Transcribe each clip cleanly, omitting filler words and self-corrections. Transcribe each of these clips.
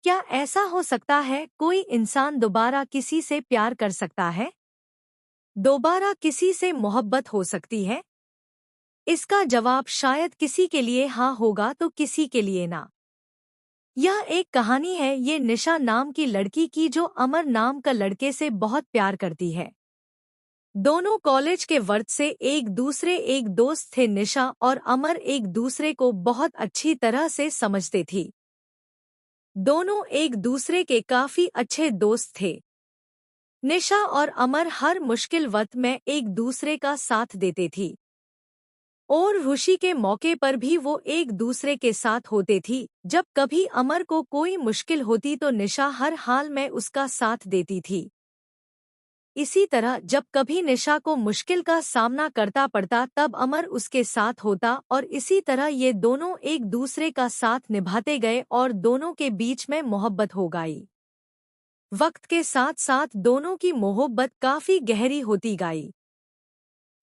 क्या ऐसा हो सकता है कोई इंसान दोबारा किसी से प्यार कर सकता है? दोबारा किसी से मोहब्बत हो सकती है? इसका जवाब शायद किसी के लिए हाँ होगा तो किसी के लिए ना। यह एक कहानी है ये निशा नाम की लड़की की जो अमर नाम का लड़के से बहुत प्यार करती है। दोनों कॉलेज के वक्त से एक दोस्त थे। निशा और अमर एक दूसरे को बहुत अच्छी तरह से समझते थी। दोनों एक दूसरे के काफी अच्छे दोस्त थे। निशा और अमर हर मुश्किल वक्त में एक दूसरे का साथ देते थी और खुशी के मौके पर भी वो एक दूसरे के साथ होते थी। जब कभी अमर को कोई मुश्किल होती तो निशा हर हाल में उसका साथ देती थी। इसी तरह जब कभी निशा को मुश्किल का सामना करता पड़ता तब अमर उसके साथ होता और इसी तरह ये दोनों एक दूसरे का साथ निभाते गए और दोनों के बीच में मोहब्बत हो गई। वक्त के साथ साथ दोनों की मोहब्बत काफी गहरी होती गई।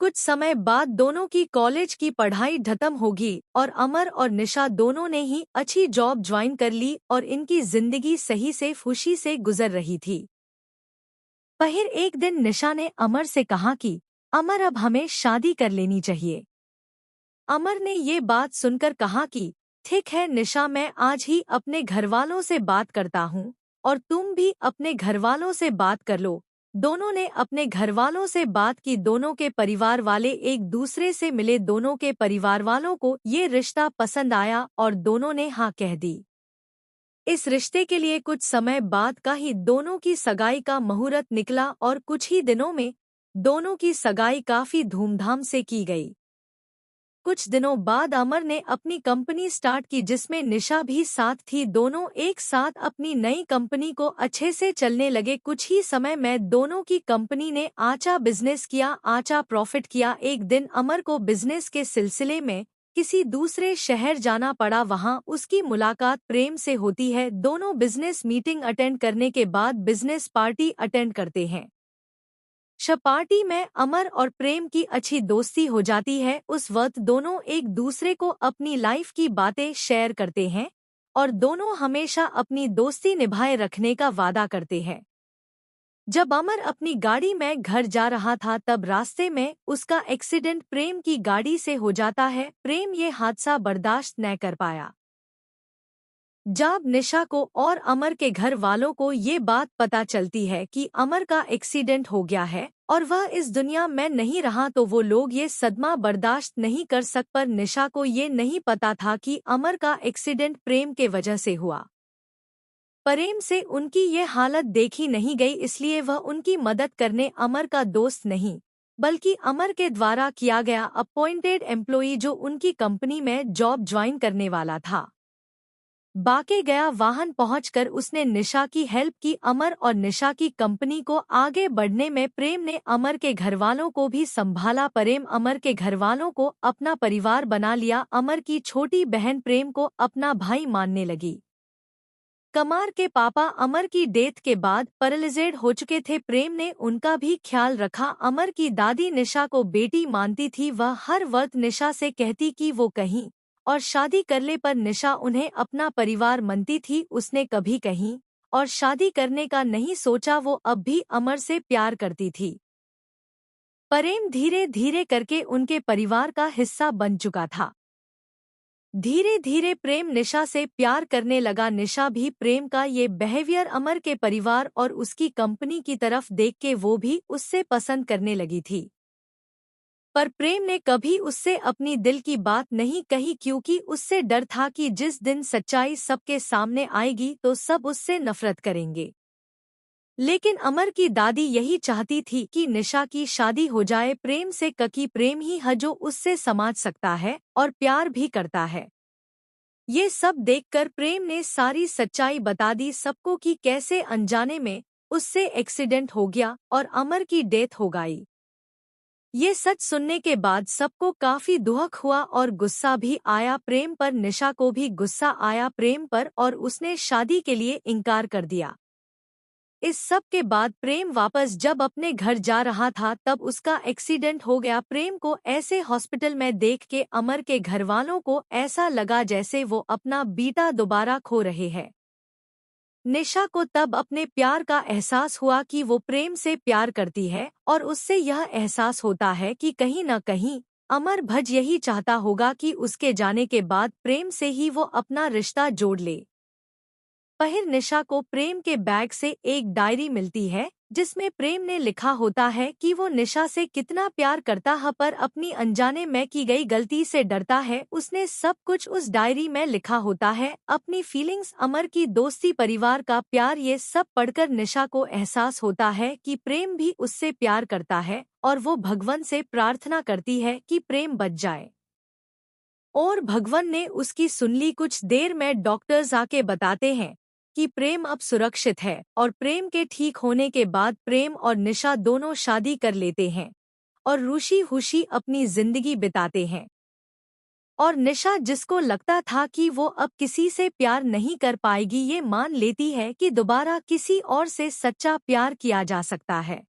कुछ समय बाद दोनों की कॉलेज की पढ़ाई खत्म होगी और अमर और निशा दोनों ने ही अच्छी जॉब ज्वाइन कर ली और इनकी जिंदगी सही से खुशी से गुजर रही थी। फिर एक दिन निशा ने अमर से कहा कि अमर अब हमें शादी कर लेनी चाहिए। अमर ने ये बात सुनकर कहा कि ठीक है निशा, मैं आज ही अपने घरवालों से बात करता हूँ और तुम भी अपने घरवालों से बात कर लो। दोनों ने अपने घरवालों से बात की। दोनों के परिवार वाले एक दूसरे से मिले। दोनों के परिवार वालों को ये रिश्ता पसंद आया और दोनों ने हाँ कह दी। इस रिश्ते के लिए कुछ समय बाद का ही दोनों की सगाई का मुहूर्त निकला और कुछ ही दिनों में दोनों की सगाई काफी धूमधाम से की गई। कुछ दिनों बाद अमर ने अपनी कंपनी स्टार्ट की जिसमें निशा भी साथ थी। दोनों एक साथ अपनी नई कंपनी को अच्छे से चलने लगे। कुछ ही समय में दोनों की कंपनी ने आचा बिजनेस किया, आचा प्रॉफिट किया। एक दिन अमर को बिजनेस के सिलसिले में किसी दूसरे शहर जाना पड़ा। वहां उसकी मुलाकात प्रेम से होती है। दोनों बिजनेस मीटिंग अटेंड करने के बाद बिजनेस पार्टी अटेंड करते हैं। पार्टी में अमर और प्रेम की अच्छी दोस्ती हो जाती है। उस वक्त दोनों एक दूसरे को अपनी लाइफ की बातें शेयर करते हैं और दोनों हमेशा अपनी दोस्ती निभाए रखने का वादा करते हैं। जब अमर अपनी गाड़ी में घर जा रहा था तब रास्ते में उसका एक्सीडेंट प्रेम की गाड़ी से हो जाता है। प्रेम ये हादसा बर्दाश्त न कर पाया। जब निशा को और अमर के घर वालों को ये बात पता चलती है कि अमर का एक्सीडेंट हो गया है और वह इस दुनिया में नहीं रहा तो वो लोग ये सदमा बर्दाश्त नहीं कर सक। पर निशा को ये नहीं पता था कि अमर का एक्सीडेंट प्रेम के वजह से हुआ। प्रेम से उनकी ये हालत देखी नहीं गई, इसलिए वह उनकी मदद करने अमर का दोस्त नहीं बल्कि अमर के द्वारा किया गया अपॉइंटेड एम्प्लॉई जो उनकी कंपनी में जॉब ज्वाइन करने वाला था। बाके गया वाहन पहुंचकर उसने निशा की हेल्प की। अमर और निशा की कंपनी को आगे बढ़ने में प्रेम ने अमर के घरवालों को भी संभाला। प्रेम अमर के घरवालों को अपना परिवार बना लिया। अमर की छोटी बहन प्रेम को अपना भाई मानने लगी। कमार के पापा अमर की डेथ के बाद पैरालिसिड हो चुके थे। प्रेम ने उनका भी ख्याल रखा। अमर की दादी निशा को बेटी मानती थी। वह हर वक्त निशा से कहती कि वो कहीं और शादी कर ले, पर निशा उन्हें अपना परिवार मानती थी। उसने कभी कहीं और शादी करने का नहीं सोचा। वो अब भी अमर से प्यार करती थी। प्रेम धीरे धीरे करके उनके परिवार का हिस्सा बन चुका था। धीरे धीरे प्रेम निशा से प्यार करने लगा। निशा भी प्रेम का ये बिहेवियर अमर के परिवार और उसकी कंपनी की तरफ देख के वो भी उससे पसंद करने लगी थी। पर प्रेम ने कभी उससे अपनी दिल की बात नहीं कही क्योंकि उससे डर था कि जिस दिन सच्चाई सबके सामने आएगी तो सब उससे नफरत करेंगे। लेकिन अमर की दादी यही चाहती थी कि निशा की शादी हो जाए प्रेम से, क्योंकि प्रेम ही है जो उससे समझ सकता है और प्यार भी करता है। ये सब देखकर प्रेम ने सारी सच्चाई बता दी सबको कि कैसे अनजाने में उससे एक्सीडेंट हो गया और अमर की डेथ हो गई। ये सच सुनने के बाद सबको काफी दुख हुआ और गुस्सा भी आया प्रेम पर। निशा को भी गुस्सा आया प्रेम पर और उसने शादी के लिए इनकार कर दिया। इस सब के बाद प्रेम वापस जब अपने घर जा रहा था तब उसका एक्सीडेंट हो गया। प्रेम को ऐसे हॉस्पिटल में देख के अमर के घरवालों को ऐसा लगा जैसे वो अपना बेटा दोबारा खो रहे हैं। निशा को तब अपने प्यार का एहसास हुआ कि वो प्रेम से प्यार करती है और उससे यह एहसास होता है कि कहीं न कहीं अमर भज्ज यही चाहता होगा कि उसके जाने के बाद प्रेम से ही वो अपना रिश्ता जोड़ ले। फिर निशा को प्रेम के बैग से एक डायरी मिलती है जिसमें प्रेम ने लिखा होता है कि वो निशा से कितना प्यार करता है पर अपनी अनजाने में की गई गलती से डरता है। उसने सब कुछ उस डायरी में लिखा होता है, अपनी फीलिंग्स, अमर की दोस्ती, परिवार का प्यार। ये सब पढ़कर निशा को एहसास होता है कि प्रेम भी उससे प्यार करता है और वो भगवान से प्रार्थना करती है कि प्रेम बच जाए। और भगवान ने उसकी सुन ली। कुछ देर में डॉक्टर्स आके बताते हैं कि प्रेम अब सुरक्षित है और प्रेम के ठीक होने के बाद प्रेम और निशा दोनों शादी कर लेते हैं और रुशी खुशी अपनी जिंदगी बिताते हैं। और निशा, जिसको लगता था कि वो अब किसी से प्यार नहीं कर पाएगी, ये मान लेती है कि दोबारा किसी और से सच्चा प्यार किया जा सकता है।